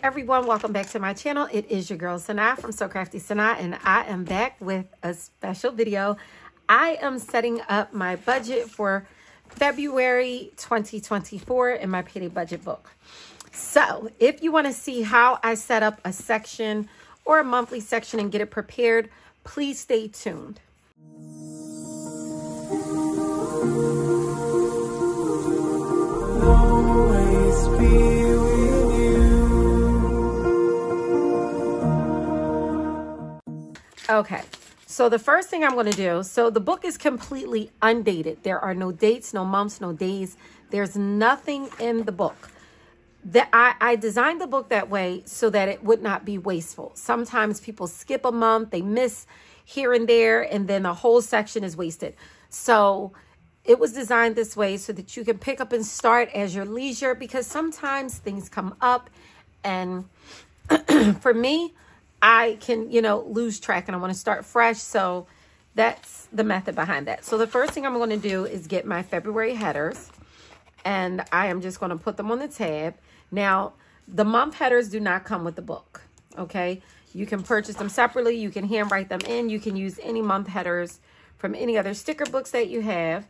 everyone, welcome back to my channel. It is your girl Sanaa from So Crafty Sanaa, and I am back with a special video. I am setting up my budget for February 2024 in my Payday Budget book. So if you want to see how I set up a section or a monthly section and get it prepared, please stay tuned. Always be with you. Okay, so the first thing I'm going to do, so the book is completely undated. There are no dates, no months, no days. There's nothing in the book. I designed the book that way so that it would not be wasteful. Sometimes people skip a month, they miss here and there, and then the whole section is wasted. So it was designed this way so that you can pick up and start as your leisure, because sometimes things come up, and for me, I can, lose track and I want to start fresh. So that's the method behind that. So the first thing I'm going to do is get my February headers, and I am just going to put them on the tab. Now, the month headers do not come with the book, okay? You can purchase them separately. You can handwrite them in. You can use any month headers from any other sticker books that you have,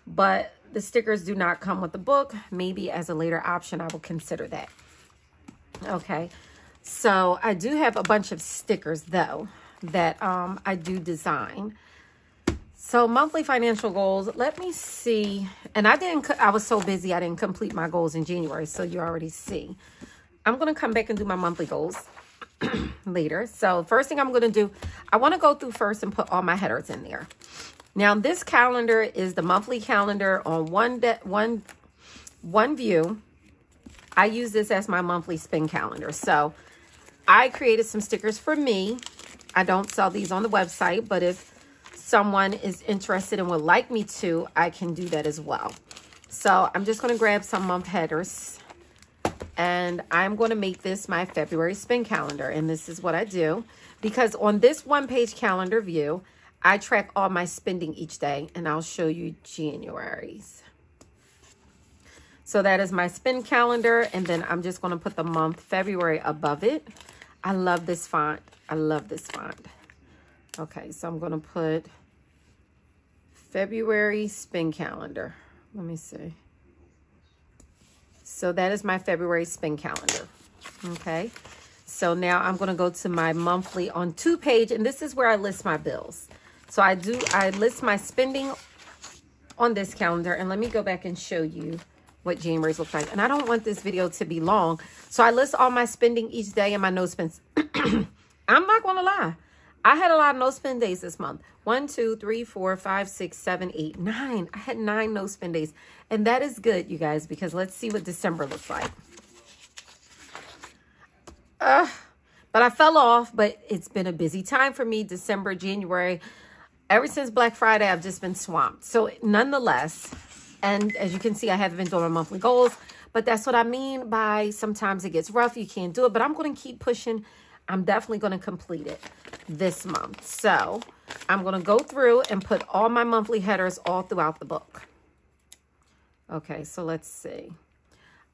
but the stickers do not come with the book. Maybe as a later option, I will consider that. Okay, so I do have a bunch of stickers, though, that I do design. So monthly financial goals, let me see. And I was so busy, I didn't complete my goals in January, so you already see. I'm going to come back and do my monthly goals later. So first thing I'm going to do, I want to go through first and put all my headers in there. Now, this calendar is the monthly calendar on one view. I use this as my monthly spin calendar. So I created some stickers for me. I don't sell these on the website, but if someone is interested and would like me to, I can do that as well. So I'm just going to grab some month headers, and I'm going to make this my February spin calendar. And this is what I do, because on this one-page calendar view, I track all my spending each day, and I'll show you January's. So that is my spin calendar, and then I'm just going to put the month February above it. I love this font. I love this font. Okay, so I'm going to put February spin calendar. Let me see. So that is my February spin calendar. Okay, so now I'm going to go to my monthly on 2-page, and this is where I list my bills. So I list my spending on this calendar, and let me go back and show you what January's looks like. And I don't want this video to be long, so I list all my spending each day and my no spends. I'm not going to lie. I had a lot of no spend days this month. 1, 2, 3, 4, 5, 6, 7, 8, 9. I had 9 no spend days. And that is good, you guys, because let's see what December looks like. But I fell off, but it's been a busy time for me. December, January, ever since Black Friday, I've just been swamped. So nonetheless, and as you can see, I haven't been doing my monthly goals, but that's what I mean by sometimes it gets rough. You can't do it, but I'm going to keep pushing. I'm definitely going to complete it this month. So I'm going to go through and put all my monthly headers all throughout the book. Okay, so let's see.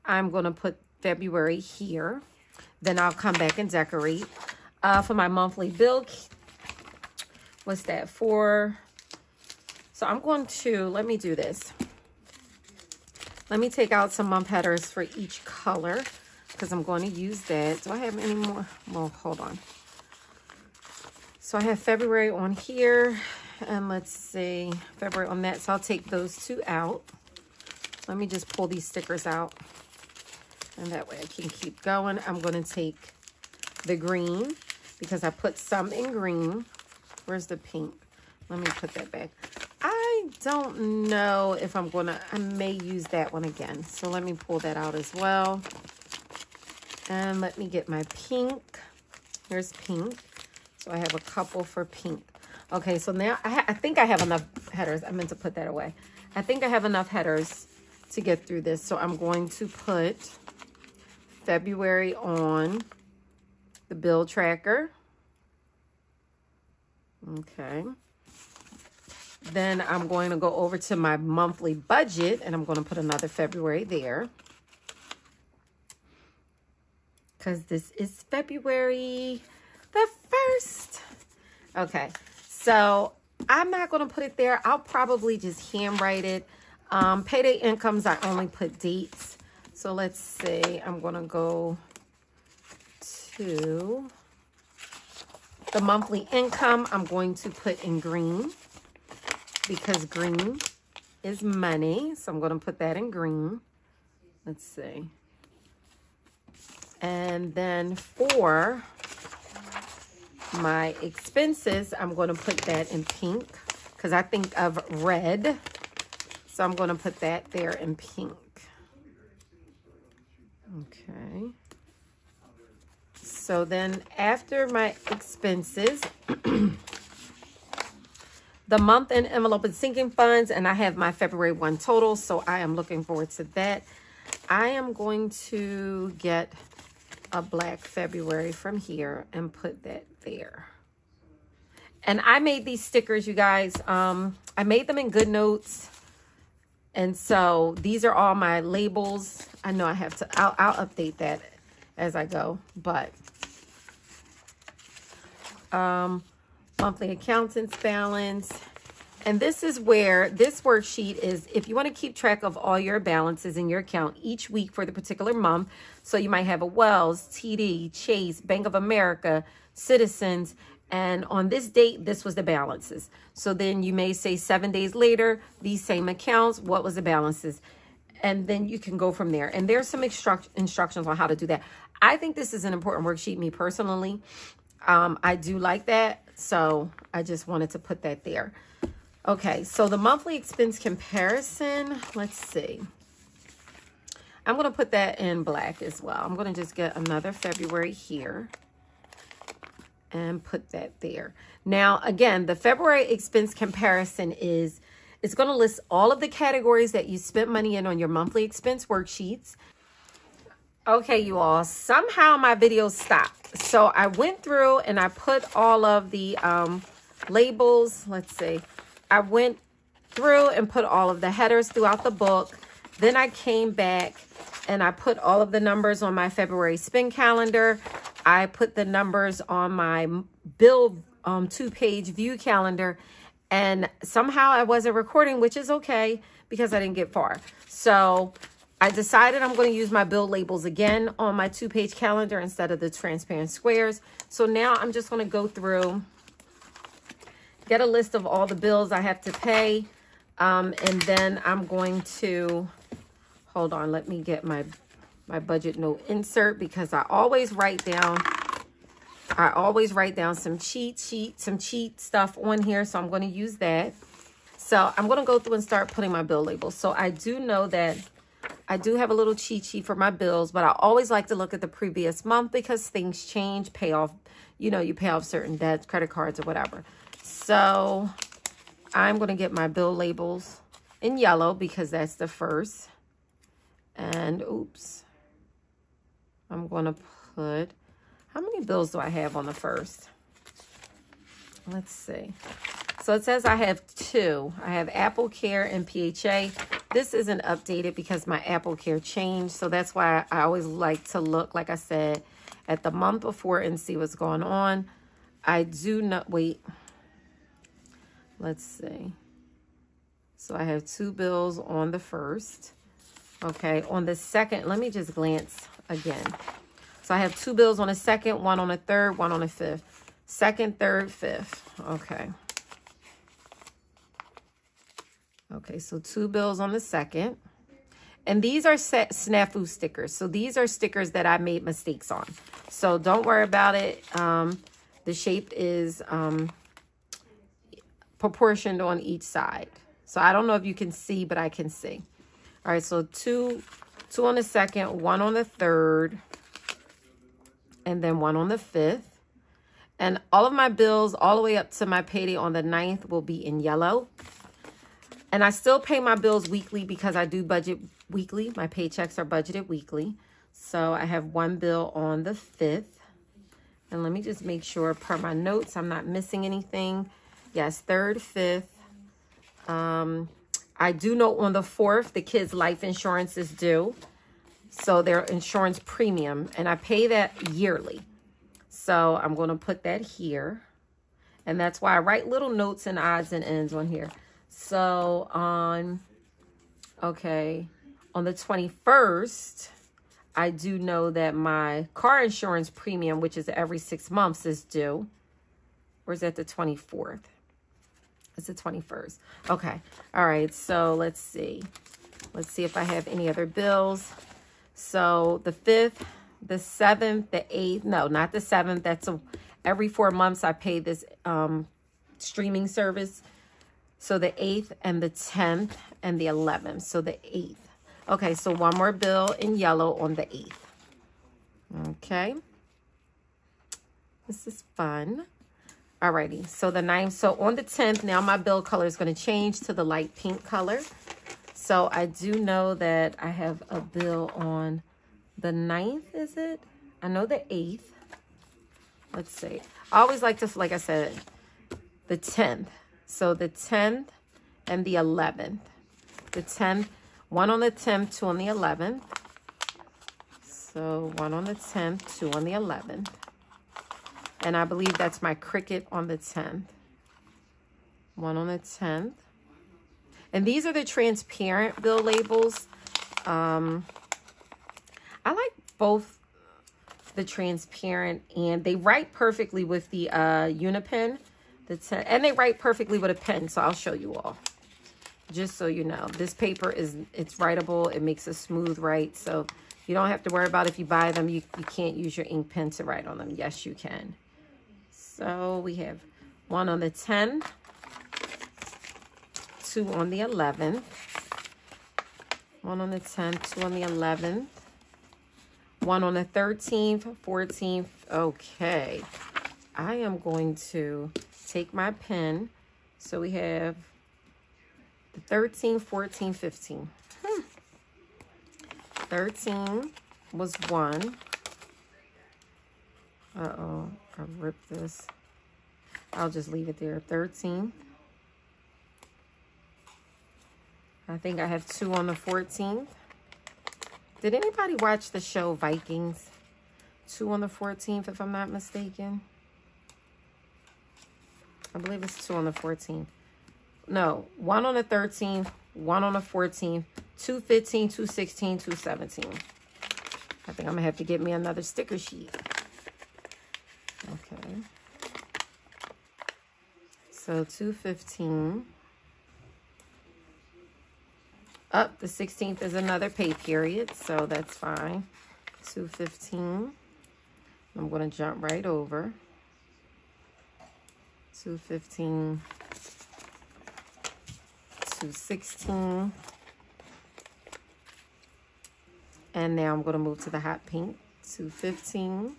I'm going to put February here. Then I'll come back and decorate. For my monthly bill, what's that for? So I'm going to, let me do this. Let me take out some month headers for each color, because I'm going to use that. Do I have any more? Well, hold on. So I have February on here, and let's see, February on that. So I'll take those 2 out. Let me just pull these stickers out, and that way I can keep going. I'm going to take the green, because I put some in green. Where's the pink? Let me put that back. I don't know if I may use that one again. So let me pull that out as well. And let me get my pink. Here's pink. So I have a couple for pink. Okay, so now I think I have enough headers. I meant to put that away. I think I have enough headers to get through this. So I'm going to put February on the bill tracker. Okay. Then I'm going to go over to my monthly budget, and I'm going to put another February there. because this is February the 1st. Okay, so I'm not going to put it there. I'll probably just handwrite it. Payday incomes, I only put dates. So let's see. I'm going to go to the monthly income. I'm going to put in green because green is money. So I'm going to put that in green. Let's see. And then for my expenses, I'm going to put that in pink because I think of red. So I'm going to put that there in pink. Okay. So then after my expenses, the month end envelope and sinking funds, and I have my February 1 total. So I am looking forward to that. I am going to get a black February from here and put that there. And I made these stickers, you guys. I made them in GoodNotes. And so these are all my labels. I know I have to, I'll update that as I go. But monthly accountant's balance. And this is where this worksheet is, if you want to keep track of all your balances in your account each week for the particular month. So you might have a Wells, TD, Chase, Bank of America, Citizens, and on this date, this was the balances. So then you may say 7 days later, these same accounts, what was the balances? And then you can go from there. And there's some instructions on how to do that. I think this is an important worksheet, me personally. I do like that. So I just wanted to put that there. Okay, so the monthly expense comparison, let's see. I'm going to put that in black as well. I'm going to just get another February here and put that there. Now, again, the February expense comparison is, it's going to list all of the categories that you spent money in on your monthly expense worksheets. Okay, you all, somehow my video stopped. So I went through and I put all of the labels. Let's see. I went through and put all of the headers throughout the book. Then I came back and I put all of the numbers on my February spend calendar. I put the numbers on my bill 2-page view calendar. And somehow I wasn't recording, which is okay because I didn't get far. So I decided I'm going to use my bill labels again on my 2-page calendar instead of the transparent squares. So now I'm just going to go through, get a list of all the bills I have to pay. And then I'm going to, hold on, let me get my budget note insert because I always write down some cheat stuff on here. So I'm going to use that. So I'm going to go through and start putting my bill labels. So I do know that I do have a little cheat sheet for my bills, but I always like to look at the previous month because things change, pay off, you know, you pay off certain debts, credit cards or whatever. So I'm going to get my bill labels in yellow because that's the first. And oops, I'm going to put, how many bills do I have on the first? Let's see. So it says I have 2. I have Apple Care and PHA. This isn't updated because my Apple Care changed. So that's why I always like to look, like I said, at the month before and see what's going on. I do not, wait. Let's see. So I have 2 bills on the first. Okay, on the second, let me just glance again. So I have 2 bills on the second, 1 on the third, 1 on the fifth. Second, third, fifth. Okay. Okay, so 2 bills on the second. And these are snafu stickers. So these are stickers that I made mistakes on. So don't worry about it. The shape is proportioned on each side. So I don't know if you can see, but I can see. All right, so 2 on the second, 1 on the third, and then 1 on the fifth. And all of my bills all the way up to my payday on the 9th will be in yellow. And I still pay my bills weekly because I do budget weekly. My paychecks are budgeted weekly. So I have 1 bill on the 5th. And let me just make sure per my notes I'm not missing anything. Yes, 3rd, 5th. I do know on the 4th the kids' life insurance is due. So their insurance premium, and I pay that yearly. So I'm going to put that here. And that's why I write little notes and odds and ends on here. So on the 21st, I do know that my car insurance premium, which is every 6 months, is due. Or is that the 24th? It's the 21st. Okay. All right. So let's see. Let's see if I have any other bills. So the 5th, the 7th, the 8th. No, not the 7th. That's every 4 months I pay this streaming service. So the 8th and the 10th and the 11th. So the 8th. Okay, so one more bill in yellow on the 8th. Okay. This is fun. Alrighty, so the 9th. So on the 10th, now my bill color is going to change to the light pink color. So I do know that I have a bill on the 9th, is it? I know the 8th. Let's see. I always like to, like I said, the 10th. So the 10th and the 11th. The 10th, one on the 10th, two on the 11th. So one on the 10th, two on the 11th. And I believe that's my Cricut on the 10th. One on the 10th. And these are the transparent bill labels. I like both the transparent, and they write perfectly with the Unipen. And they write perfectly with a pen, so I'll show you all. Just so you know. This paper it's writable. It makes a smooth write, so you don't have to worry about if you buy them, you can't use your ink pen to write on them. Yes, you can. So we have one on the 10th, two on the 11th, one on the 10th, two on the 11th, one on the 13th, 14th. Okay. I am going to take my pen. So we have the 13, 14, 15. 13 was 1. Uh-oh, I ripped this. I'll just leave it there. 13. I think I have 2 on the 14th. Did anybody watch the show Vikings? 2 on the 14th, if I'm not mistaken. I believe it's 2 on the 14th. No, 1 on the 13th, 1 on the 14th, 2 15, 2 16, 2 17. I think I'm going to have to get me another sticker sheet. Okay. So 2 15. Up, the 16th is another pay period, so that's fine. 2 15. I'm going to jump right over. 2 15. 2 16. And now I'm going to move to the hot pink. 2 15.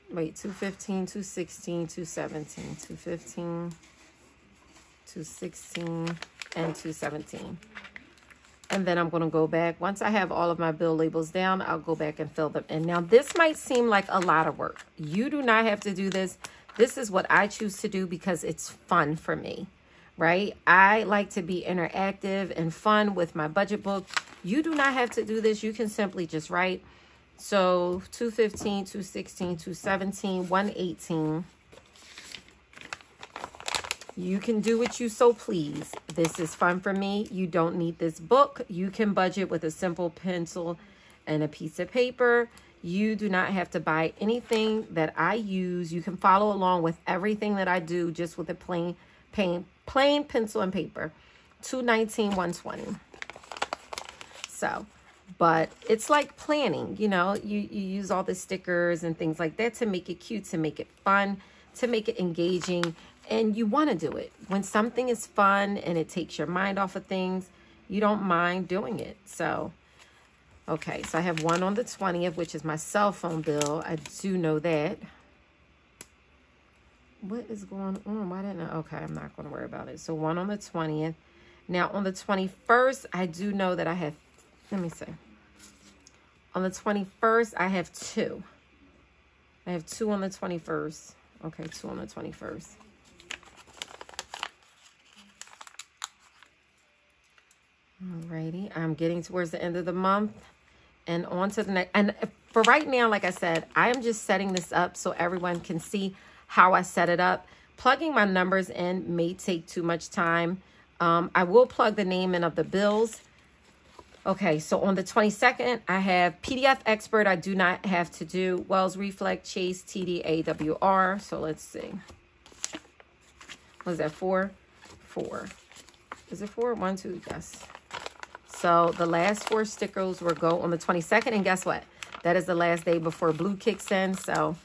Wait, 2 15, 2 16, 2 17, 2 15, 2 16, and 2 17. And then I'm going to go back. Once I have all of my bill labels down, I'll go back and fill them in. Now, this might seem like a lot of work. You do not have to do this. This is what I choose to do because it's fun for me, right? I like to be interactive and fun with my budget book. You do not have to do this. You can simply just write. So 215, 216, 217, 118. You can do what you so please. This is fun for me. You don't need this book. You can budget with a simple pencil and a piece of paper. You do not have to buy anything that I use. You can follow along with everything that I do just with a plain pencil and paper. 219, 120. So, but it's like planning, you know, you use all the stickers and things like that to make it cute, to make it fun, to make it engaging. And you want to do it. When something is fun and it takes your mind off of things, you don't mind doing it. So, okay, so I have 1 on the 20th, which is my cell phone bill. I do know that. What is going on? Why didn't I? Okay, I'm not going to worry about it. So 1 on the 20th. Now, on the 21st, I do know that I have, let me see. On the 21st, I have 2. I have 2 on the 21st. Okay, 2 on the 21st. Alrighty, I'm getting towards the end of the month and on to the next. And for right now, like I said, I am just setting this up so everyone can see how I set it up. Plugging my numbers in may take too much time. I will plug the name in of the bills. Okay, so on the 22nd, I have PDF Expert. I do not have to do Wells Reflect, Chase, TD, AWR. So let's see. Was that 4? 4. Is it 4? 1, 2, yes. So the last 4 stickers will go on the 22nd. And guess what? That is the last day before blue kicks in. So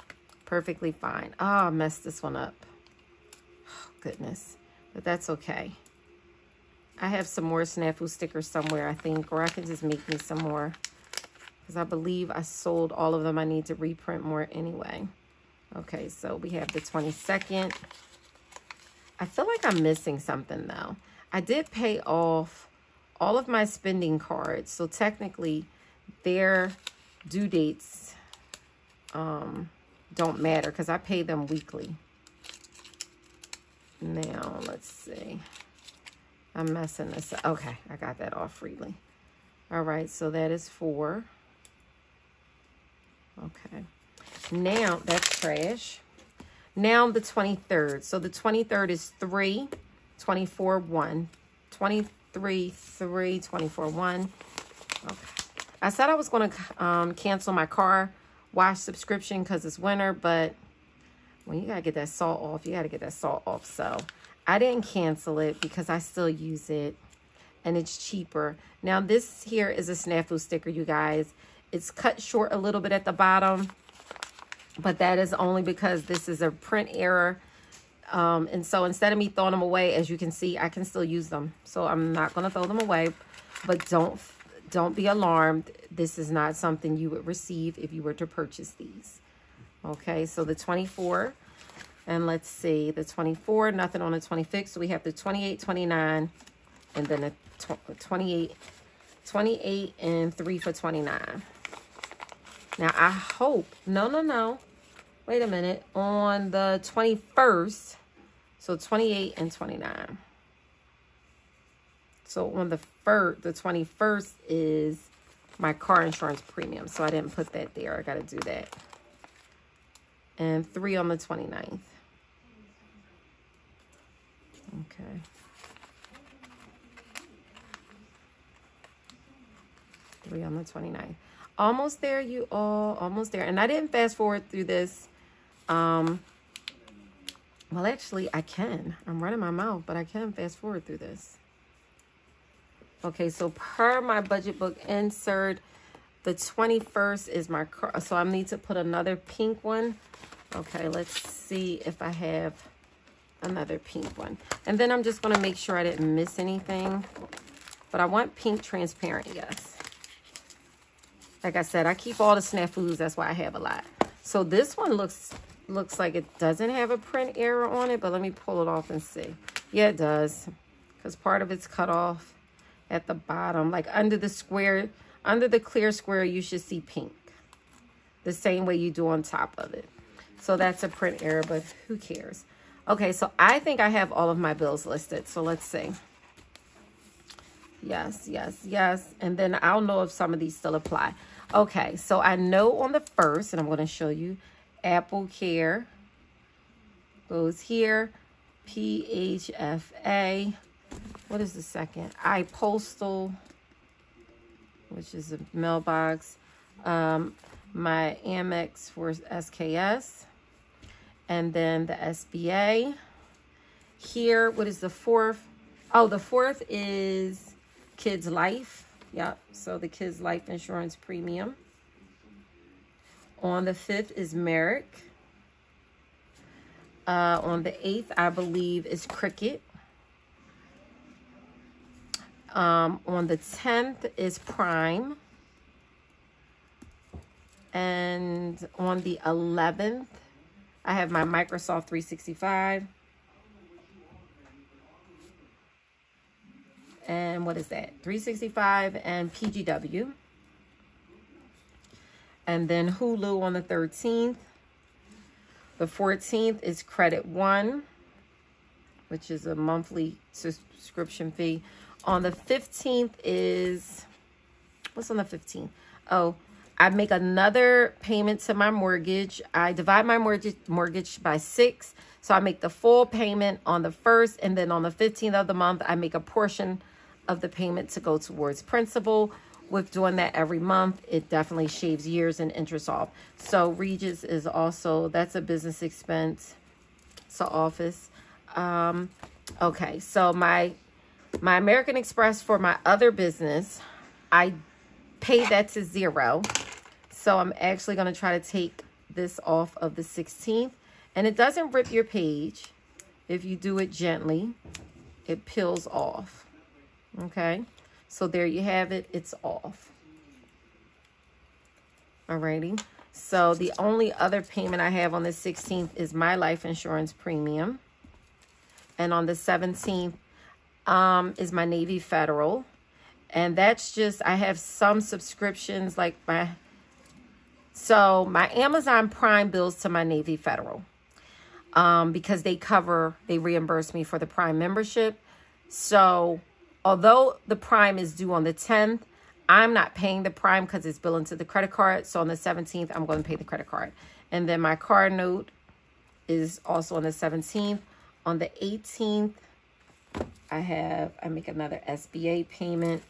perfectly fine. Oh, I messed this one up. Oh, goodness. But that's okay. I have some more snafu stickers somewhere, I think. Or I can just make me some more. Because I believe I sold all of them. I need to reprint more anyway. Okay, so we have the 22nd. I feel like I'm missing something, though. I did pay off all of my spending cards. So technically, their due dates don't matter because I pay them weekly. Now, let's see. I'm messing this up. Okay, I got that off freely. All right, so that is 4. Okay. Now, that's trash. Now the 23rd. So the 23rd is 3, 24, 1. 23, 3, 24, 1. Okay. I said I was going to cancel my car wash subscription because it's winter, but when you got to get that salt off, you got to get that salt off. So I didn't cancel it because I still use it and it's cheaper. Now this here is a snafu sticker, you guys. It's cut short a little bit at the bottom, but that is only because this is a print error. And so instead of me throwing them away, as you can see, I can still use them. So I'm not going to throw them away, but don't be alarmed. This is not something you would receive if you were to purchase these. Okay, so the 24, and let's see, the 24, nothing on the 25th. So we have the 28, 29, and then the 28 and 3 for 29. Now I hope, no. Wait a minute, on the 21st, so 28 and 29. So on the 21st is my car insurance premium. So I didn't put that there. I got to do that. And 3 on the 29th. Okay. Three on the 29th. Almost there, you all. Almost there. And I didn't fast forward through this. Well, actually, I can. I'm running my mouth, but I can fast forward through this. Okay, so per my budget book insert, the 21st is my car. So I need to put another pink one. Okay, let's see if I have another pink one. And then I'm just going to make sure I didn't miss anything. But I want pink transparent, yes. Like I said, I keep all the snafus. That's why I have a lot. So this one looks like it doesn't have a print error on it. But let me pull it off and see. Yeah, it does. Because part of it's cut off at the bottom. Like under the square, under the clear square, you should see pink. The same way you do on top of it. So that's a print error, but who cares? Okay, so I think I have all of my bills listed. So let's see. Yes. And then I'll know if some of these still apply. Okay, so I know on the 1st, and I'm going to show you, Apple Care goes here. PHFA. What is the second? iPostal, which is a mailbox. My Amex for SKS. And then the SBA. Here, what is the 4th? Oh, the 4th is Kids Life. Yep, so the Kids Life Insurance Premium. On the 5th is Merrick. On the 8th, I believe, is Cricket. On the 10th is Prime. And on the 11th, I have my Microsoft 365. And what is that? 365 and PGW. And then Hulu on the 13th. The 14th is Credit One, which is a monthly subscription fee. On the 15th is, what's on the 15th? Oh, I make another payment to my mortgage. I divide my mortgage by 6. So I make the full payment on the 1st, and then on the 15th of the month, I make a portion of the payment to go towards principal. With doing that every month, it definitely shaves years and interest off. So Regis is also, that's a business expense. It's an office. Okay, so my American Express for my other business, I paid that to 0. So I'm actually going to try to take this off of the 16th. And it doesn't rip your page. If you do it gently, it peels off. Okay. So there you have it. It's off. Alrighty. So the only other payment I have on the 16th is my life insurance premium. And on the 17th is my Navy Federal. And that's just, I have some subscriptions like my Amazon Prime bills to my Navy Federal. Because they reimburse me for the Prime membership. So although the Prime is due on the 10th, I'm not paying the Prime because it's billing to the credit card. So on the 17th, I'm going to pay the credit card. And then my car note is also on the 17th. On the 18th, I make another SBA payment.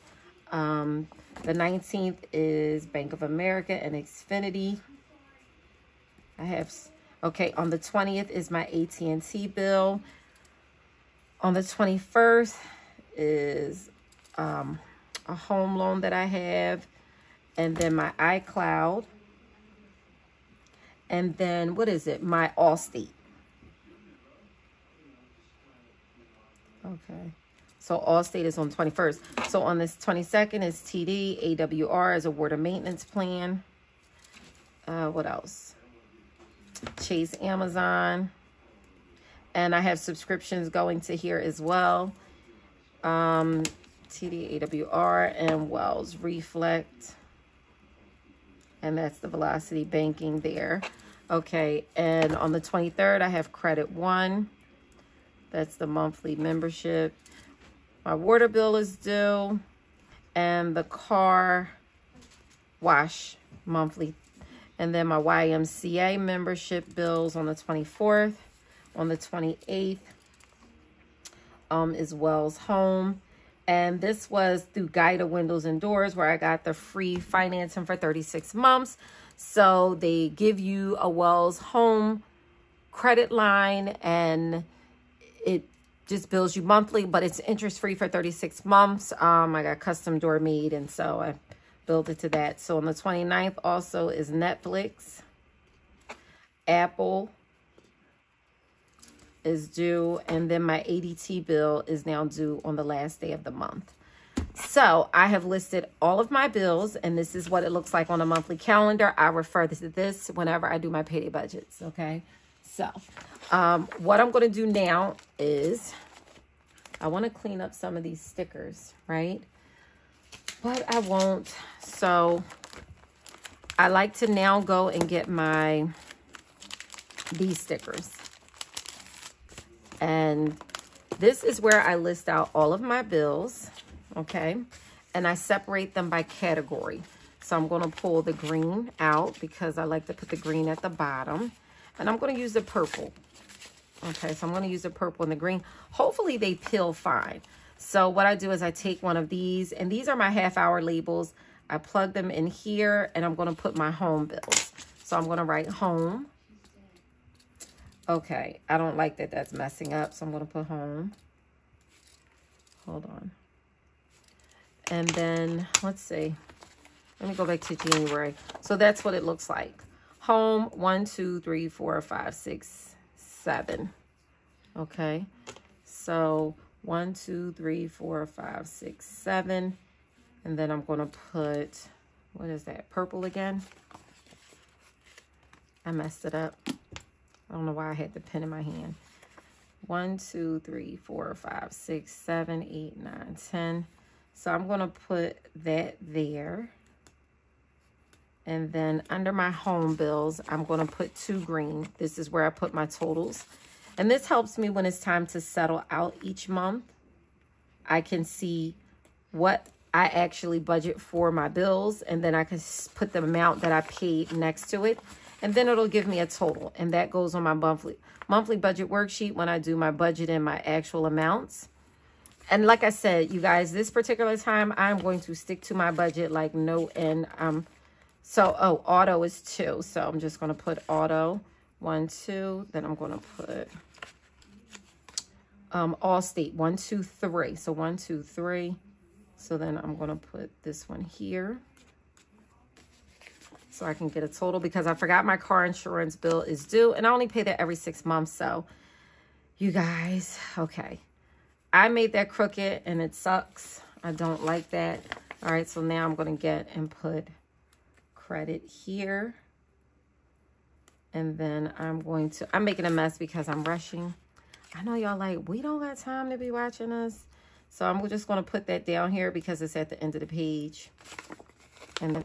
The 19th is Bank of America and Xfinity. Okay, on the 20th is my AT&T bill. On the 21st is a home loan that I have. And then my iCloud. And then, what is it? My Allstate. Okay. So Allstate is on the 21st. So on this 22nd is TD. AWR is a water maintenance plan. What else? Chase Amazon. And I have subscriptions going to here as well. TD, AWR, and Wells Reflect. And that's the Velocity Banking there. Okay, and on the 23rd, I have Credit One. That's the monthly membership. My water bill is due. And the car wash monthly. And then my YMCA membership bills on the 24th. On the 28th is Wells Home. And this was through Guida Windows and Doors, where I got the free financing for 36 months. So they give you a Wells Home credit line, and it just bills you monthly, but it's interest-free for 36 months. I got custom door made, and so I built it to that. So on the 29th also is Netflix. Apple is due, and then my ADT bill is now due on the last day of the month. So I have listed all of my bills, and this is what it looks like on a monthly calendar. I refer to this whenever I do my payday budgets, okay? So what I'm going to do now is I want to clean up some of these stickers, right? But I won't. So I like to now go and get these stickers. And this is where I list out all of my bills, okay? And I separate them by category. So I'm going to pull the green out because I like to put the green at the bottom. And I'm going to use the purple. Okay, so I'm going to use the purple and the green. Hopefully they peel fine. So what I do is I take one of these, and these are my half-hour labels. I plug them in here, and I'm going to put my home bills. So I'm going to write home. Okay, I don't like that that's messing up, so I'm going to put home. Hold on. And then, let's see. Let me go back to January. So that's what it looks like. Home, 1, 2, 3, 4, 5, 6, 7. Okay. So 1, 2, 3, 4, 5, 6, 7. And then I'm going to put, what is that? Purple again. I messed it up. I don't know why I had the pen in my hand. 1, 2, 3, 4, 5, 6, 7, 8, 9, 10. So I'm going to put that there. And then under my home bills, I'm going to put 2 green. This is where I put my totals. And this helps me when it's time to settle out each month. I can see what I actually budget for my bills, and then I can put the amount that I paid next to it, and then it'll give me a total, and that goes on my monthly budget worksheet when I do my budget and my actual amounts. And like I said, you guys, this particular time I'm going to stick to my budget like no end. Auto is 2, so I'm just going to put auto 1, 2. Then I'm going to put Allstate 1, 2, 3. So 1, 2, 3. So then I'm going to put this one here so I can get a total, because I forgot my car insurance bill is due, and I only pay that every 6 months. So you guys, okay, I made that crooked and it sucks. I don't like that. All right, so now I'm going to get and put credit here, and then I'm making a mess because I'm rushing. I know y'all like, we don't got time to be watching us. So I'm just going to put that down here because it's at the end of the page. And then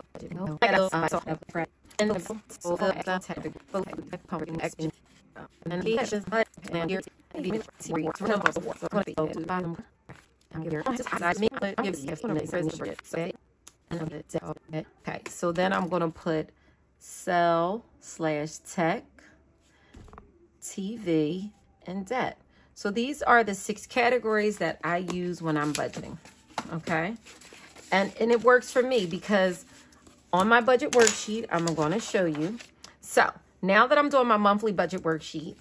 okay, so then I'm going to put sell/tech, TV, and debt. So these are the 6 categories that I use when I'm budgeting, okay? And it works for me because on my budget worksheet, I'm going to show you. So now that I'm doing my monthly budget worksheet,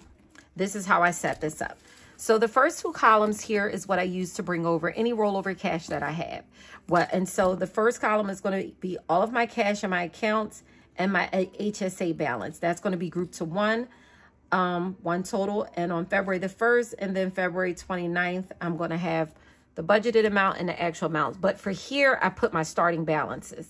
this is how I set this up. So the first 2 columns here is what I use to bring over any rollover cash that I have. And so the first column is going to be all of my cash in my accounts and my HSA balance. That's going to be grouped to one total. And on February the 1st and then February 29th, I'm going to have the budgeted amount and the actual amounts. But for here, I put my starting balances.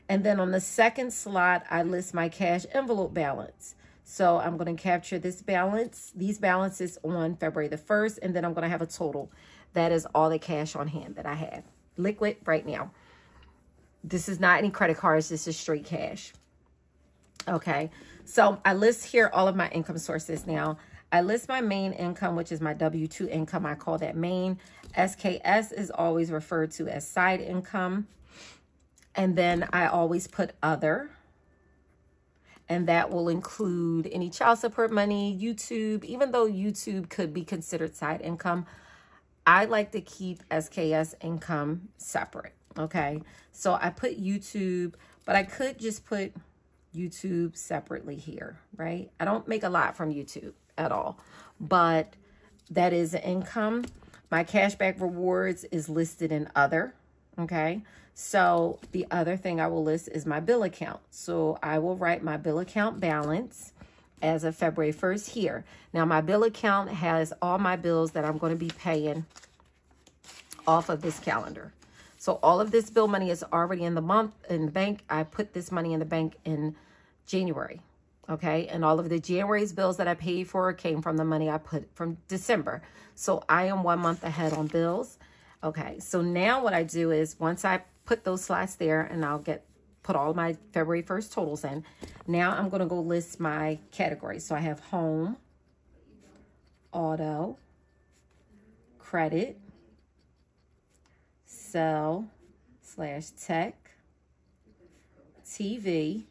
And then on the second slot, I list my cash envelope balance. So I'm going to capture these balances on February the 1st, and then I'm going to have a total. That is all the cash on hand that I have. Liquid right now. This is not any credit cards. This is straight cash. Okay. So I list here all of my income sources now. I list my main income, which is my W-2 income. I call that main. SKS is always referred to as side income. And then I always put other. And that will include any child support money, YouTube. Even though YouTube could be considered side income, I like to keep SKS income separate. Okay. So I put YouTube, but I could just put YouTube separately here, right? I don't make a lot from YouTube at all, but that is income. My cashback rewards is listed in other, okay? So the other thing I will list is my bill account. So I will write my bill account balance as of February 1st here. Now my bill account has all my bills that I'm going to be paying off of this calendar. So all of this bill money is already in the bank. I put this money in the bank in January, okay? And all of the January's bills that I paid for came from the money I put from December. So I am 1 month ahead on bills. Okay, so now what I do is once I put those slots there, and I'll put all my February 1st totals in. Now I'm going to go list my categories. So I have home, auto, credit, sell/tech, TV,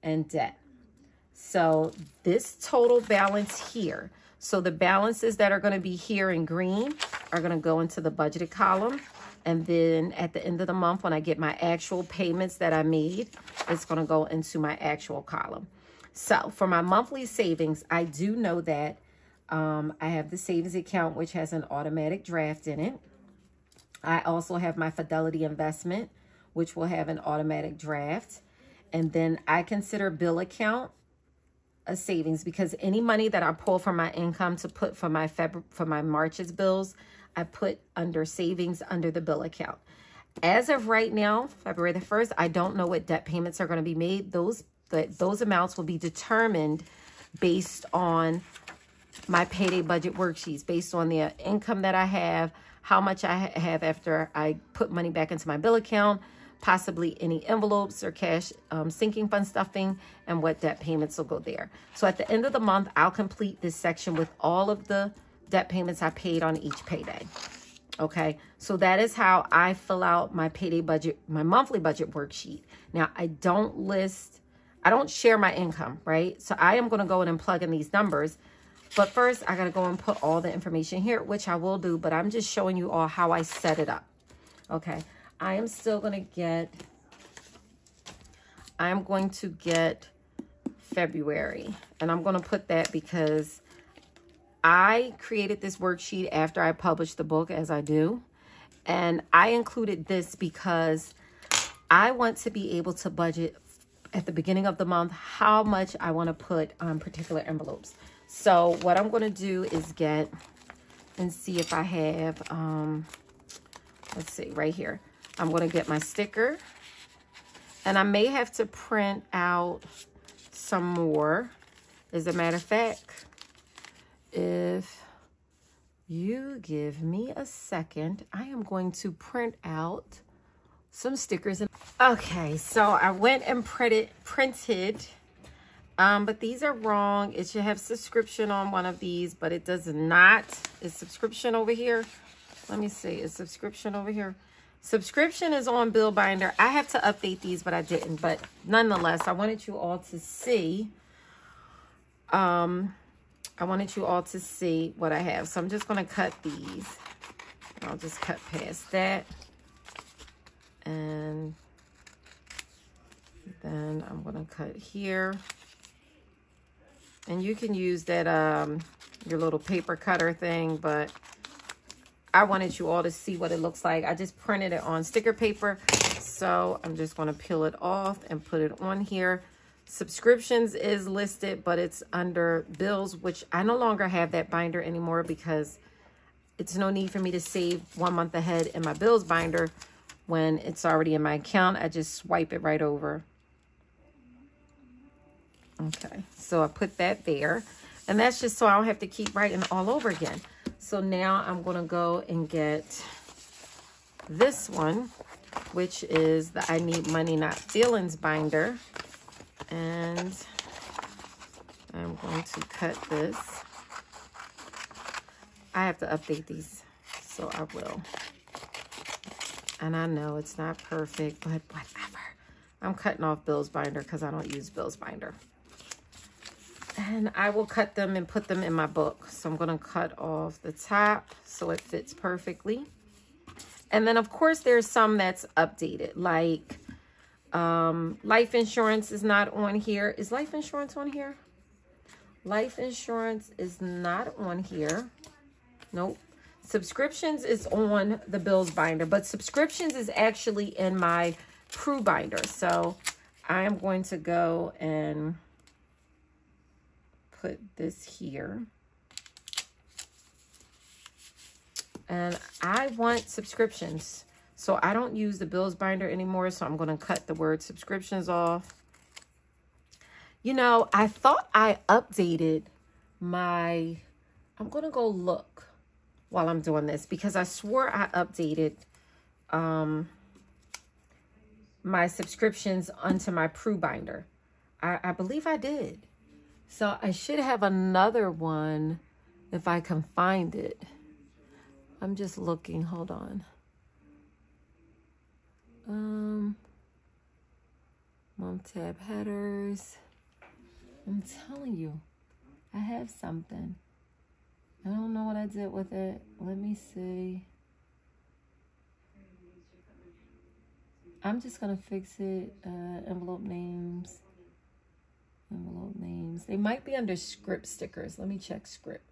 and debt. So this total balance here. So the balances that are going to be here in green are going to go into the budgeted column. And then at the end of the month, when I get my actual payments that I made, it's going to go into my actual column. So for my monthly savings, I do know that I have the savings account, which has an automatic draft in it. I also have my Fidelity investment, which will have an automatic draft. And then I consider bill account a savings because any money that I pull from my income to put for my March's bills, I put under savings under the bill account. As of right now, February the 1st, I don't know what debt payments are going to be made. Those amounts will be determined based on my payday budget worksheets, based on the income that I have, how much I have after I put money back into my bill account, possibly any envelopes or cash sinking fund stuffing, and what debt payments will go there. So at the end of the month, I'll complete this section with all of the debt payments I paid on each payday. Okay, so that is how I fill out my payday budget, my monthly budget worksheet. Now, I don't share my income, right? So I am going to go in and plug in these numbers. But first, I got to go and put all the information here, which I will do. But I'm just showing you all how I set it up. Okay, I am going to get February. And I'm going to put that because I created this worksheet after I published the book, as I do. And I included this because I want to be able to budget at the beginning of the month how much I want to put on particular envelopes. So what I'm going to do is get and see if I have, let's see, right here. I'm going to get my sticker. And I may have to print out some more. As a matter of fact, if you give me a second, I am going to print out some stickers. Okay, so I went and printed, but these are wrong. It should have subscription on one of these, but it does not. Is subscription over here? Let me see. Is subscription over here? Subscription is on bill binder. I have to update these, but I didn't. But nonetheless, I wanted you all to see. I wanted you all to see what I have. So I'm just going to cut these. I'll just cut past that. And then I'm going to cut here. And you can use that, your little paper cutter thing, but I wanted you all to see what it looks like. I just printed it on sticker paper. So I'm just going to peel it off and put it on here. Subscriptions is listed, but it's under bills, which I no longer have that binder anymore because it's no need for me to save 1 month ahead in my bills binder when it's already in my account. I just swipe it right over. Okay, so I put that there. And that's just so I don't have to keep writing all over again. So now I'm going to go and get this one, which is the I Need Money Not Feelings binder. And I'm going to cut this. I have to update these, so I will. And I know it's not perfect, but whatever. I'm cutting off Bill's binder because I don't use Bill's binder. And I will cut them and put them in my book. So I'm going to cut off the top so it fits perfectly. And then, of course, there's some that's updated, like life insurance is not on here. Is life insurance on here? Life insurance is not on here. Nope. Subscriptions is on the bills binder, but subscriptions is actually in my Prue binder. So I am going to go and put this here. And I want subscriptions. So I don't use the bills binder anymore. So I'm going to cut the word subscriptions off. You know, I thought I updated my, I'm going to go look while I'm doing this because I swore I updated my subscriptions onto my Prue binder. I believe I did. So I should have another one if I can find it. I'm just looking. Hold on. Month tab headers. I'm telling you, I have something. I don't know what I did with it. Let me see. I'm just going to fix it. Envelope names. Envelope names. They might be under script stickers. Let me check script.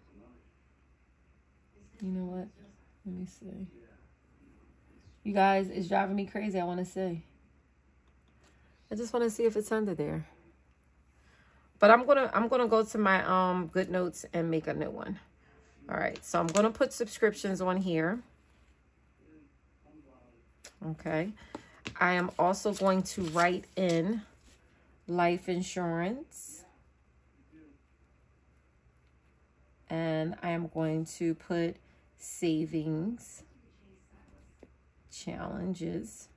You know what? Let me see. You guys, it's driving me crazy. I want to see. I just want to see if it's under there. But I'm gonna go to my good notes and make a new one. All right. So I'm gonna put subscriptions on here. Okay. I am also going to write in life insurance. And I am going to put savings, challenges.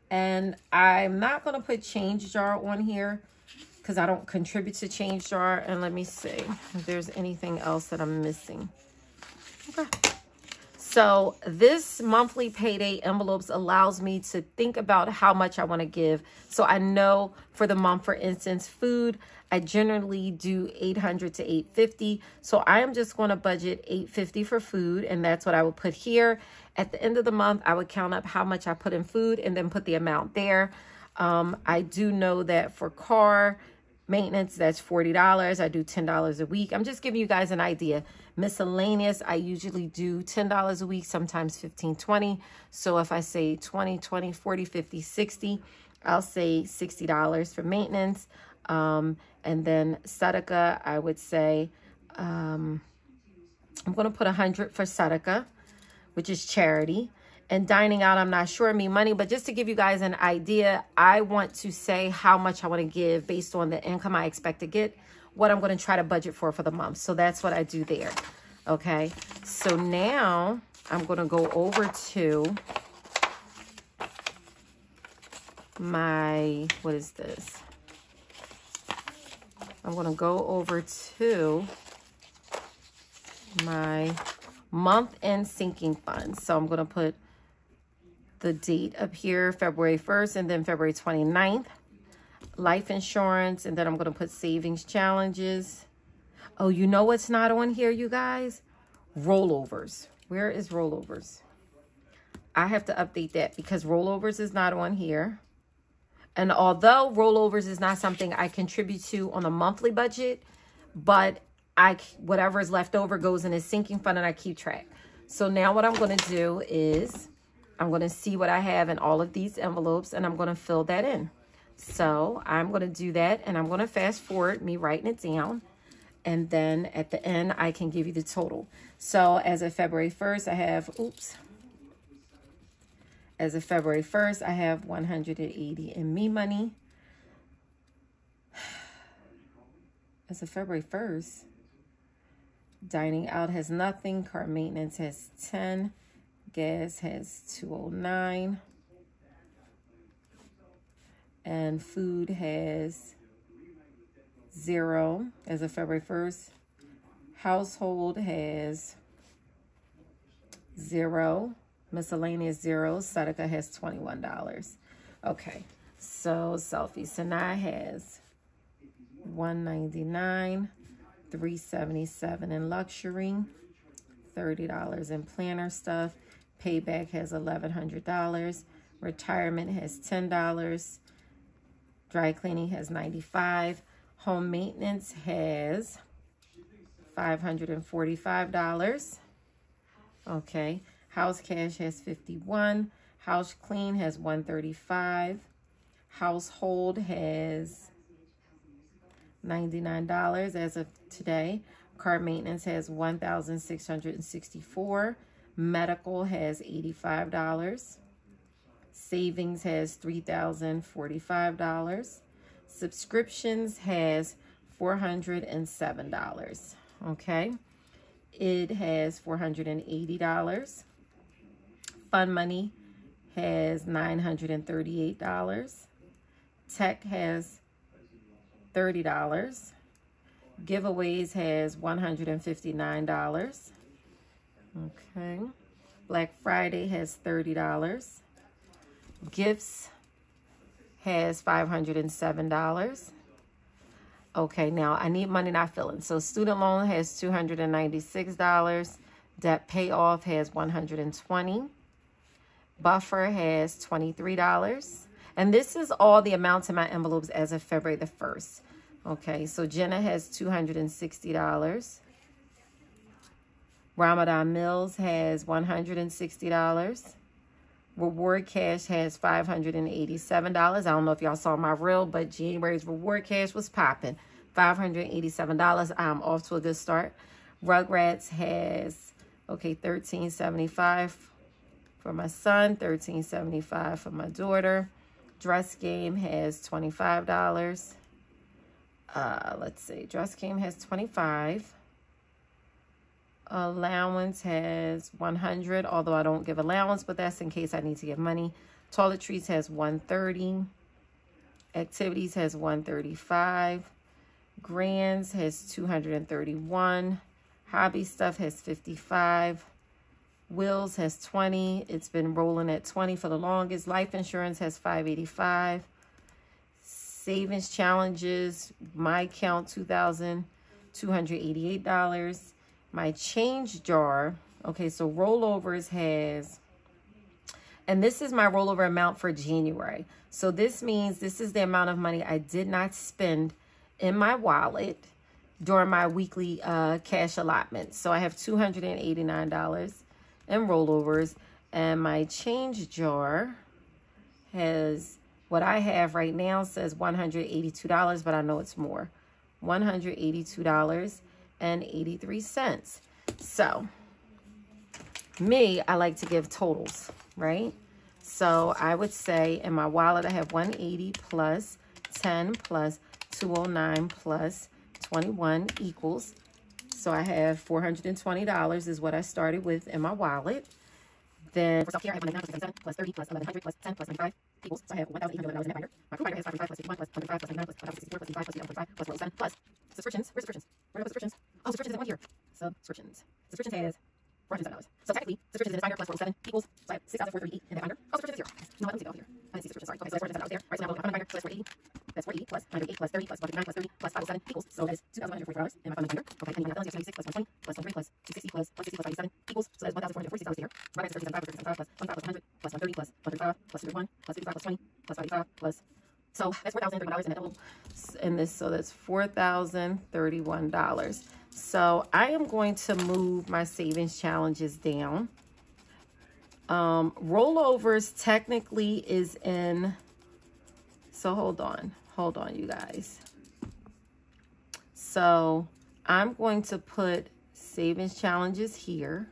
And I'm not going to put change jar on here because I don't contribute to change jar. And let me see if there's anything else that I'm missing. Okay. So this monthly payday envelopes allows me to think about how much I want to give. So I know for the month, for instance, food, I generally do $800 to $850. So I am just going to budget $850 for food, and that's what I would put here. At the end of the month, I would count up how much I put in food and then put the amount there. I do know that for car maintenance, that's $40. I do $10 a week. I'm just giving you guys an idea. Miscellaneous, I usually do $10 a week, sometimes $15, $20. So if I say 20, 20, 40, 50, 60, I'll say $60 for maintenance. And then Sadaka, I would say, I'm going to put $100 for Sadaka, which is charity. And dining out, I'm not sure, me money, but just to give you guys an idea, I want to say how much I want to give based on the income I expect to get, what I'm going to try to budget for the month. So that's what I do there. Okay. So now I'm going to go over to my, what is this? I'm going to go over to my month-end sinking funds. So I'm going to put the date up here, February 1st, and then February 29th. Life insurance, and then I'm going to put savings challenges. Oh, you know what's not on here, you guys? Rollovers. Where is rollovers? I have to update that because rollovers is not on here. And although rollovers is not something I contribute to on a monthly budget, but whatever is left over goes in a sinking fund and I keep track. So now what I'm going to do is I'm going to see what I have in all of these envelopes and I'm going to fill that in. So I'm going to do that and I'm going to fast forward me writing it down. And then at the end, I can give you the total. So as of February 1st, I have, as of February 1st, I have 180 in me money. As of February 1st, dining out has nothing. Car maintenance has 10. Gas has 209. And food has 0 as of February 1st. Household has 0. Miscellaneous 0. Sadaka has $21. Okay, so Selfie Sanai has $199, $377 in luxury, $30 in planner stuff. Payback has $1,100. Retirement has $10. Dry cleaning has $95. Home maintenance has $545. Okay. House cash has $51. House clean has $135. Household has $99 as of today. Car maintenance has $1,664. Medical has $85. Savings has $3,045. Subscriptions has $407. Okay. It has $480. Fund money has $938. Tech has $30. Giveaways has $159. Okay. Black Friday has $30. Gifts has $507. Okay, now I need money not filling. So student loan has $296. Debt payoff has $120. Buffer has $23. And this is all the amounts in my envelopes as of February the 1st. Okay, so Jenna has $260. Ramadan Mills has $160. Reward Cash has $587. I don't know if y'all saw my reel, but January's Reward Cash was popping. $587. I'm off to a good start. Rugrats has, okay, $13.75 for my son, $13.75 for my daughter. Dress Game has $25. Let's see. Dress Game has $25. Allowance has $100, although I don't give allowance, but that's in case I need to give money. Toiletries has $130. Activities has $135. Grands has $231. Hobby stuff has $55. Wills has 20. It's been rolling at 20 for the longest. Life insurance has 585. Savings challenges, my account, $2,288. My change jar, okay, so rollovers has, and this is my rollover amount for January. So this means this is the amount of money I did not spend in my wallet during my weekly cash allotment. So I have $289 in rollovers, and my change jar has, what I have right now says $182, but I know it's more. $182.83. So me, I like to give totals, right? So I would say in my wallet, I have 180 plus 10 plus 209 plus 21 equals. So I have $420 is what I started with in my wallet. Then for self-care, I have 199 plus 30 plus 1100 plus 10 plus 95 equals. So I have $1,800 in that binder. My provider has 505 plus 51 plus 105 plus 99 plus 164 plus 85 plus 85 plus 107 plus subscriptions. Where's subscriptions? Where are the subscriptions? Oh, subscriptions is 1 year. Subscriptions. Subscriptions has $407. So technically, subscriptions in this binder plus 407 equals. So I have $6,438 in that binder. Oh, subscriptions is here. No, I don't see that over here. I didn't see subscriptions. Sorry. Okay, so $407 there. All right, so now I'm binder. So that's 480. That's 480 plus 108 plus 30 plus 159 plus 30 plus 507 equals. So that is $2,144 in my funding binder. Okay, and you have 76 plus 120 plus 120 plus 260 plus 160 plus 87 equals. So that is $1,446 here. My binder is 35 plus 35 plus 25 plus 100 plus 130 plus 135 plus 101 plus 55 plus 20 plus 95 plus. So that's $4,031 in that little, in this. So that's $4,031. So I am going to move my savings challenges down. Rollovers technically is in, so hold on, you guys. So I'm going to put savings challenges here.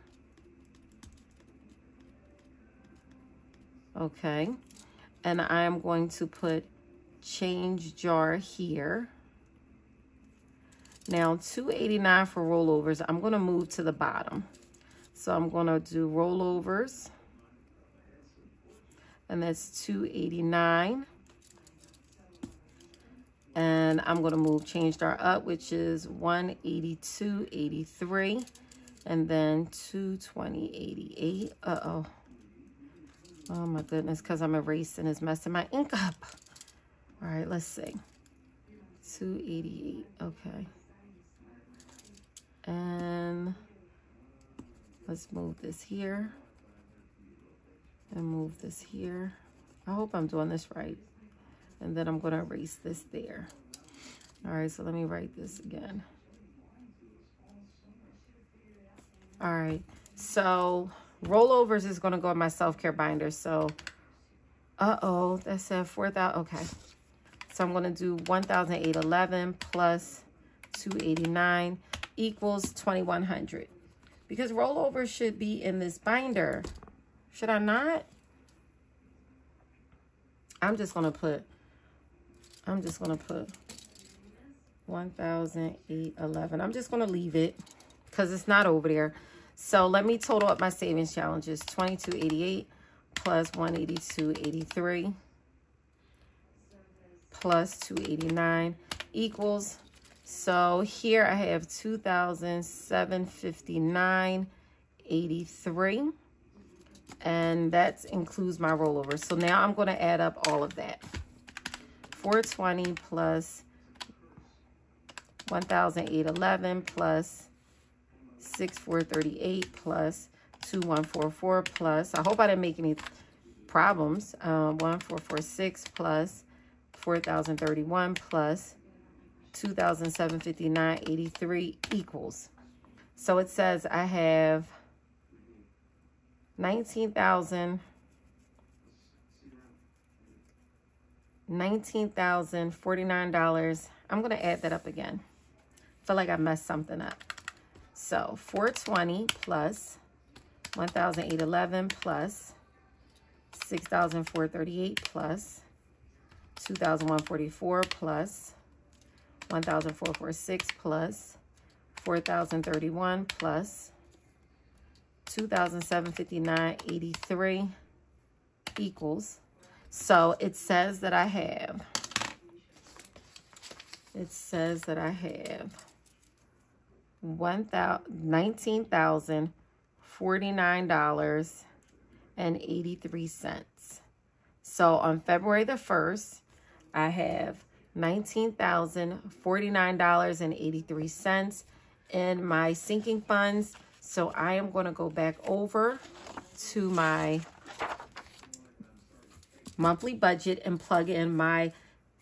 Okay. And I am going to put change jar here. Now, $289 for rollovers. I'm going to move to the bottom. So I'm going to do rollovers. And that's $289. And I'm going to move change jar up, which is $182.83. And then $220.88. Uh-oh. Oh, my goodness, because I'm erasing is messing my ink up. All right, let's see. $288. Okay. And let's move this here and move this here. I hope I'm doing this right. And then I'm going to erase this there. All right, so let me write this again. All right, so rollovers is going to go in my self-care binder. So, uh-oh, that said 4,000. Okay, so I'm going to do 1,811 plus 289 equals 2,100, because rollovers should be in this binder. Should I not? I'm just gonna put 1,811. I'm just gonna leave it because it's not over there. So let me total up my savings challenges. 2288 plus 182.83 plus 289 equals. So here I have 2,759.83, and that includes my rollover. So now I'm going to add up all of that. 420 plus 1,811 plus 6,438 plus 2,144 plus, I hope I didn't make any problems, 1,446 plus 4,031 plus 2,759.83 equals. So it says I have $19,049. I'm going to add that up again. I feel like I messed something up. So 420 plus 1,811 plus 6,438 plus 2,144 plus 1,446 plus 4,031 plus 2,759.83 equals. So it says that I have, $19,049 $49.83. So on February the 1st, I have $19,049.83 in my sinking funds. So I am going to go back over to my monthly budget and plug in my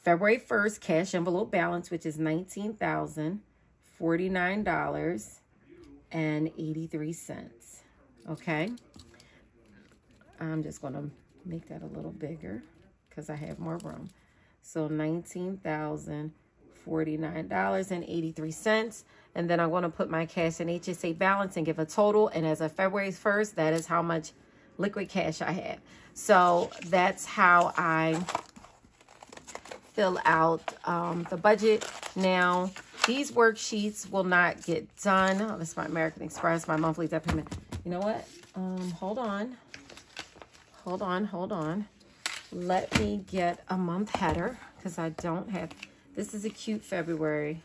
February 1st cash envelope balance, which is $19,049.83. Okay. I'm just going to make that a little bigger because I have more room. So $19,049.83. And then I'm going to put my cash and HSA balance and give a total. And as of February 1st, that is how much liquid cash I have. So that's how I fill out the budget. Now, these worksheets will not get done. Oh, this is my American Express, my monthly debt payment. You know what? Hold on. Let me get a month header because I don't have, this is a cute February.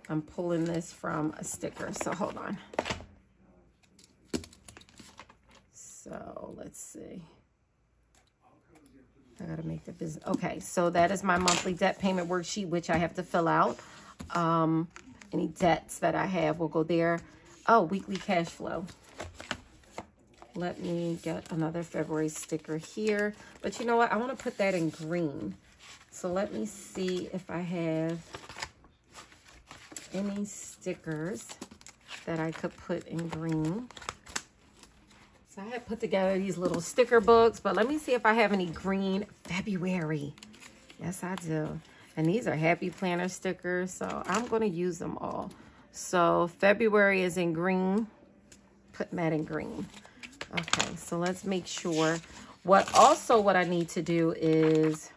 I'm pulling this from a sticker, so hold on. So let's see. I gotta make the business. Okay, so that is my monthly debt payment worksheet, which I have to fill out. Any debts that I have will go there. Oh, weekly cash flow. Let me get another February sticker here. But you know what? I want to put that in green. So let me see if I have any stickers that I could put in green. So I had put together these little sticker books, but let me see if I have any green February. Yes, I do. And these are Happy Planner stickers, so I'm going to use them all. So February is in green. Putting that in green. Okay, so let's make sure. What I need to do is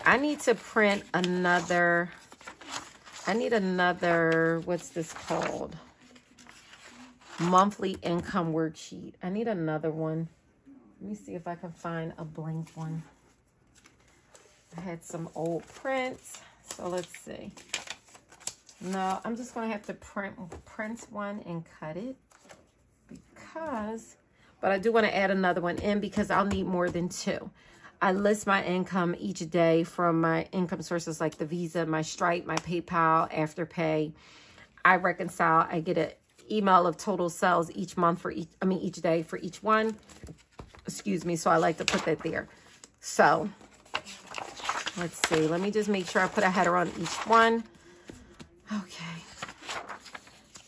I need to print another, what's this called? Monthly income worksheet. I need another one. Let me see if I can find a blank one. I had some old prints, so let's see. No, I'm just going to have to print one and cut it but I do want to add another one in because I'll need more than two. I list my income each day from my income sources like the Visa, my Stripe, my PayPal, Afterpay. I reconcile. I get an email of total sales each month for each day for each one. Excuse me. So I like to put that there. So let's see. Let me just make sure I put a header on each one. Okay.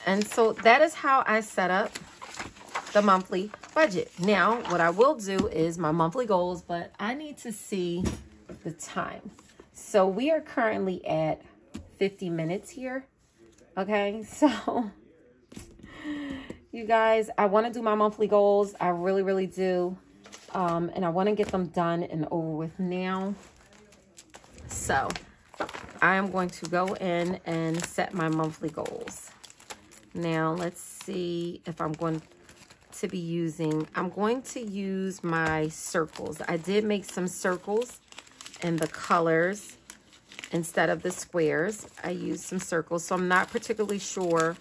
And so that is how I set up the monthly budget. Now, what I will do is my monthly goals, but I need to see the time. So we are currently at 50 minutes here. Okay, so you guys, I want to do my monthly goals. I really, really do. And I want to get them done and over with now. So I am going to go in and set my monthly goals. Now, let's see if I'm going to be using, I'm going to use my circles. I did make some circles in the colors instead of the squares. I used some circles, so I'm not particularly sure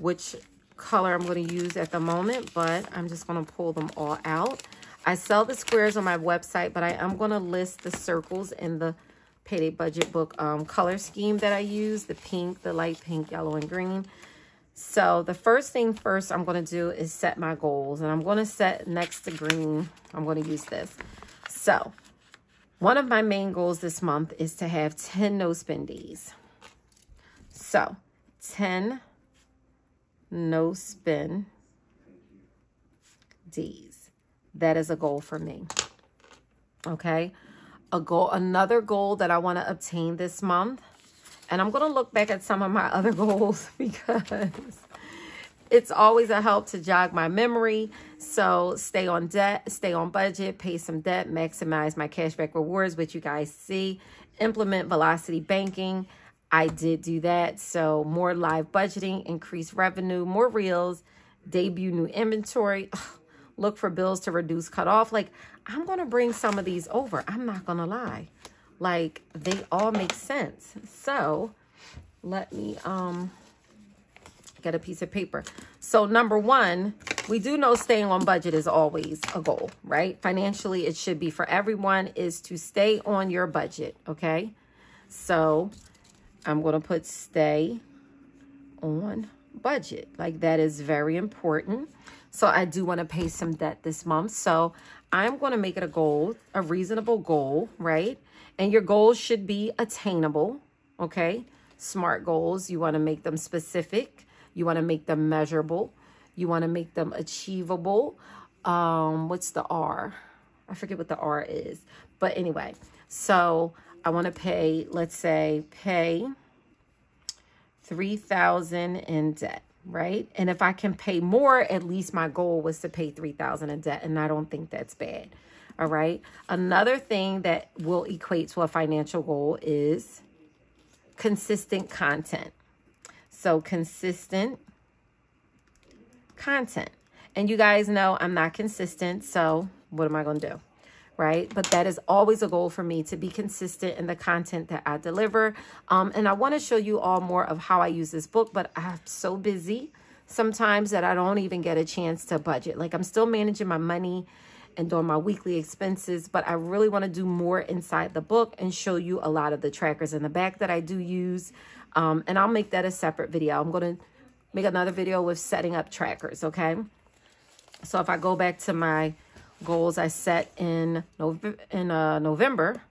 which color I'm going to use at the moment, but I'm just going to pull them all out. I sell the squares on my website, but I am going to list the circles in the Payday Budget Book color scheme that I use, the pink, the light pink, yellow, and green. So the first thing first I'm going to do is set my goals. And I'm going to set next to green. I'm going to use this. So one of my main goals this month is to have 10 no-spend days. So 10 no-spend days. That is a goal for me. Okay. Another goal that I want to obtain this month. And I'm going to look back at some of my other goals because it's always a help to jog my memory. So stay on debt, stay on budget, pay some debt, maximize my cashback rewards, which you guys see. Implement velocity banking. I did do that. So more live budgeting, increase revenue, more reels, debut new inventory. Look for bills to reduce cutoff. Like, I'm going to bring some of these over. I'm not going to lie. Like, they all make sense. So let me get a piece of paper. So number one, we do know staying on budget is always a goal, right? Financially, it should be for everyone is to stay on your budget, okay? So I'm going to put stay on budget. Like that is very important. So I do want to pay some debt this month. So I'm going to make it a goal, a reasonable goal, right? And your goals should be attainable, okay? SMART goals, you want to make them specific. You want to make them measurable. You want to make them achievable. What's the R? I forget what the R is. But anyway, so I want to pay, let's say, pay $3,000 in debt, right? And if I can pay more, at least my goal was to pay $3,000 in debt, and I don't think that's bad. All right. Another thing that will equate to a financial goal is consistent content. So consistent content. And you guys know I'm not consistent, so what am I going to do? Right? But that is always a goal for me, to be consistent in the content that I deliver. And I want to show you all more of how I use this book, but I'm so busy sometimes that I don't even get a chance to budget. Like I'm still managing my money and doing my weekly expenses, but I really want to do more inside the book and show you a lot of the trackers in the back that I do use. And I'll make that a separate video. I'm going to make another video with setting up trackers, okay? So if I go back to my goals I set in November,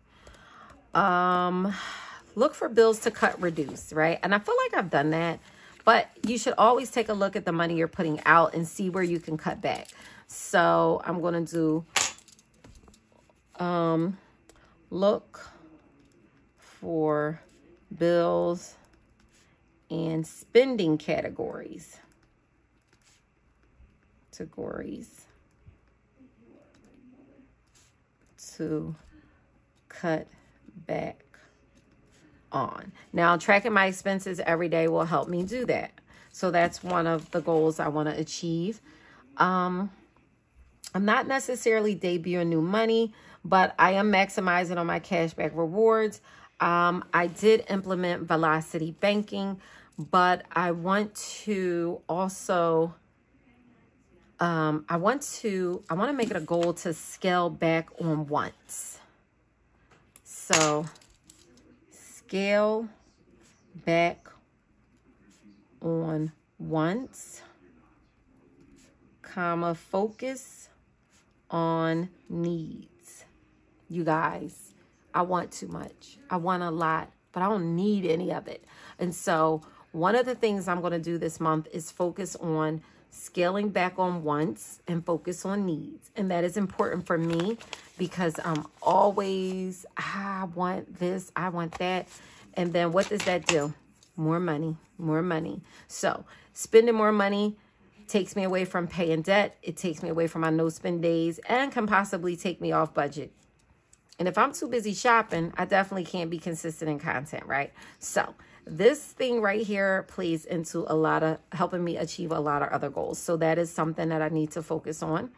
look for bills to cut, reduce, right? And I feel like I've done that, but you should always take a look at the money you're putting out and see where you can cut back. So I'm going to do, look for bills and spending categories. To cut back on. Now, tracking my expenses every day will help me do that. So that's one of the goals I want to achieve. I'm not necessarily debuting new money, but I am maximizing on my cashback rewards. I did implement velocity banking, but I want to also, I want to make it a goal to scale back on wants. So scale back on wants, comma, focus on needs. You guys, I want too much. I want a lot, but I don't need any of it. And so one of the things I'm going to do this month is focus on scaling back on wants and focus on needs. And that is important for me because I'm always, I want this, I want that. And then what does that do? More money, more money. So spending more money takes me away from paying debt. It takes me away from my no spend days and can possibly take me off budget. And if I'm too busy shopping, I definitely can't be consistent in content, right? So this thing right here plays into a lot of helping me achieve a lot of other goals. So that is something that I need to focus on.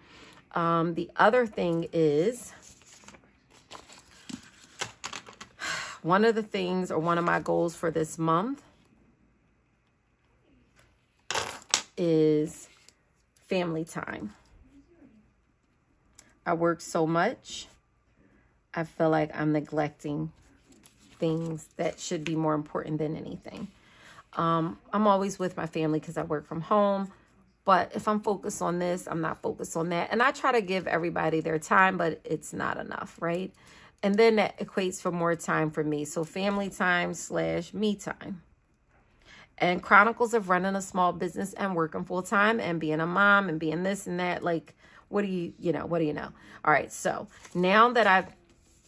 The other thing is, one of the things or one of my goals for this month is family time. I work so much. I feel like I'm neglecting things that should be more important than anything. I'm always with my family because I work from home. But if I'm focused on this, I'm not focused on that. And I try to give everybody their time, but it's not enough, right? And then that equates for more time for me. So family time / me time. And chronicles of running a small business and working full time and being a mom and being this and that. Like, what do you know? All right. So now that I've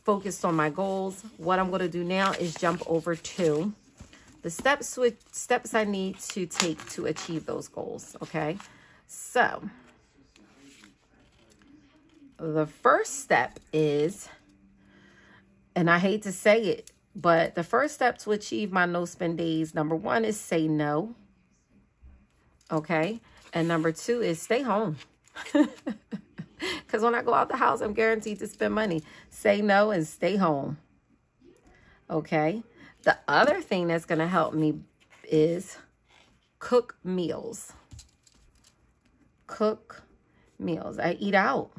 focused on my goals, what I'm going to do now is jump over to the steps I need to take to achieve those goals. Okay. So the first step is, and I hate to say it, but the first step to achieve my no spend days, number 1 is say no. Okay. And number 2 is stay home. Because when I go out the house, I'm guaranteed to spend money. Say no and stay home. Okay. The other thing that's going to help me is cook meals. Cook meals. I eat out.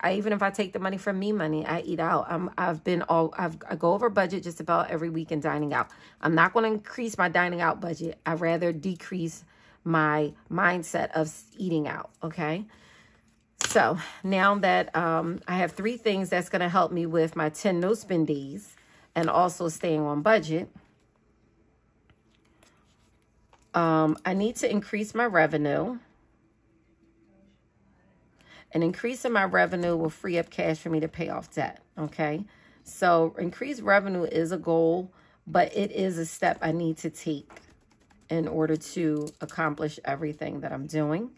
Even if I take the money from me money, I eat out. I go over budget just about every week in dining out. I'm not going to increase my dining out budget. I'd rather decrease my mindset of eating out. Okay. So now that I have 3 things that's going to help me with my 10 no spend days and also staying on budget. I need to increase my revenue. And increasing my revenue will free up cash for me to pay off debt, okay? So increased revenue is a goal, but it is a step I need to take in order to accomplish everything that I'm doing,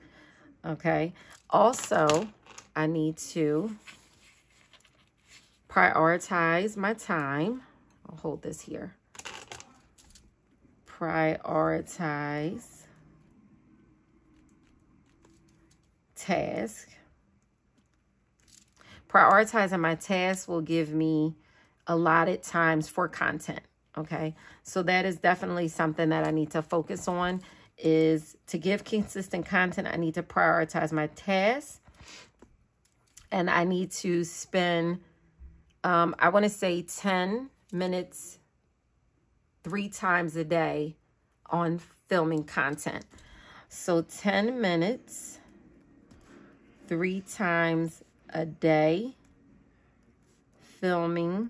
okay? Also, I need to prioritize my time. I'll hold this here. Prioritize task. Prioritizing my tasks will give me allotted times for content, okay? So that is definitely something that I need to focus on, is to give consistent content. I need to prioritize my tasks, and I need to spend, I want to say 10 minutes 3 times a day on filming content. So 10 minutes 3 times a day filming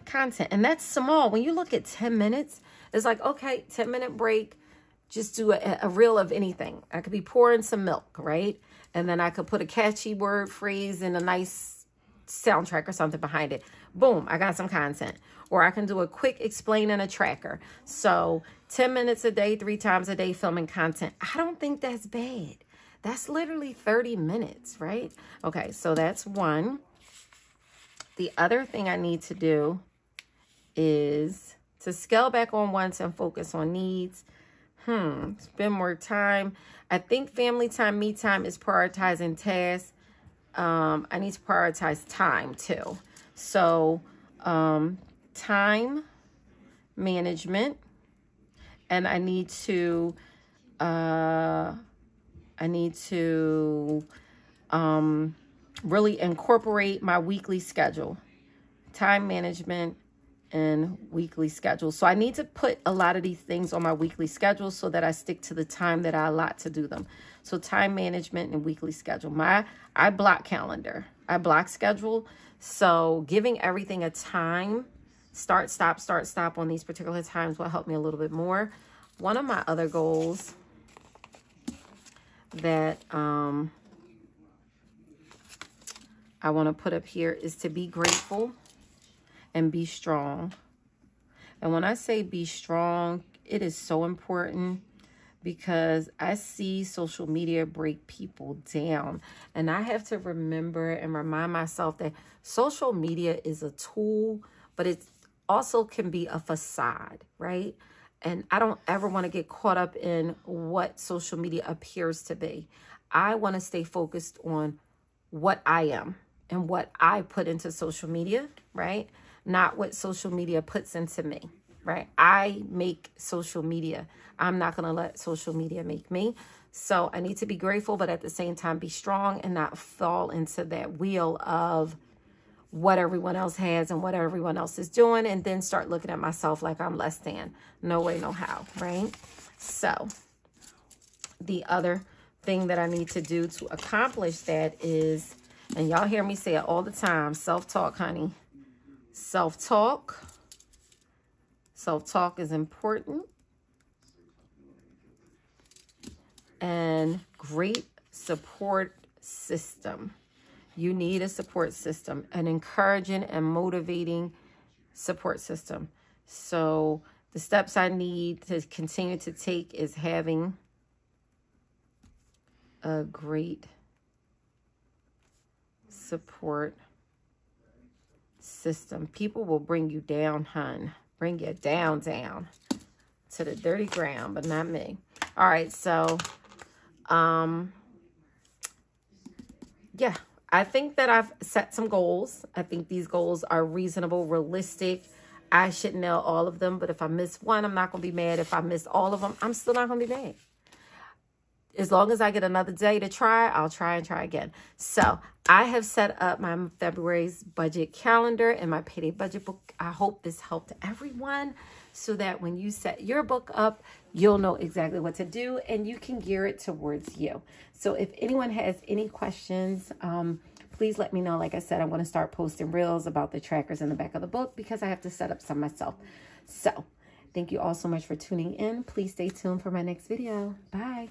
content. And that's small. When you look at 10 minutes, it's like, okay, 10-minute break, just do a reel of anything. I could be pouring some milk, right? And then I could put a catchy word phrase and a nice soundtrack or something behind it. Boom, I got some content. Or I can do a quick explain in a tracker. So 10 minutes a day, 3 times a day filming content. I don't think that's bad. That's literally 30 minutes, right? Okay, so that's one. The other thing I need to do is to scale back on wants and focus on needs. Spend more time. I think family time, me time is prioritizing tasks. I need to prioritize time too. So time management, and I need to really incorporate my weekly schedule, time management and weekly schedule. So I need to put a lot of these things on my weekly schedule so that I stick to the time that I allot to do them. So time management and weekly schedule. I block calendar. I block schedule. So giving everything a time, start, stop on these particular times will help me a little bit more. One of my other goals that I want to put up here is to be grateful and be strong. And when I say be strong, it is so important because I see social media break people down. And I have to remember and remind myself that social media is a tool, but it also can be a facade, right? And I don't ever want to get caught up in what social media appears to be. I want to stay focused on what I am and what I put into social media, right? Not what social media puts into me, right? I make social media. I'm not going to let social media make me. So I need to be grateful, but at the same time, be strong and not fall into that wheel of what everyone else has and what everyone else is doing, and then start looking at myself like I'm less than. No way, no how, right? So the other thing that I need to do to accomplish that is, and y'all hear me say it all the time, self-talk, honey. Self-talk. Self-talk is important. And great support system. You need a support system, an encouraging and motivating support system. So the steps I need to continue to take is having a great support system. People will bring you down, hun. Bring you down to the dirty ground, but not me. All right, so, yeah. I think that I've set some goals. I think these goals are reasonable, realistic. I should nail all of them, but if I miss one, I'm not going to be mad. If I miss all of them, I'm still not going to be mad. As long as I get another day to try, I'll try and try again. So I have set up my February's budget calendar and my payday budget book. I hope this helped everyone so that when you set your book up, you'll know exactly what to do and you can gear it towards you. So if anyone has any questions, please let me know. Like I said, I'm going to start posting reels about the trackers in the back of the book because I have to set up some myself. So thank you all so much for tuning in. Please stay tuned for my next video. Bye.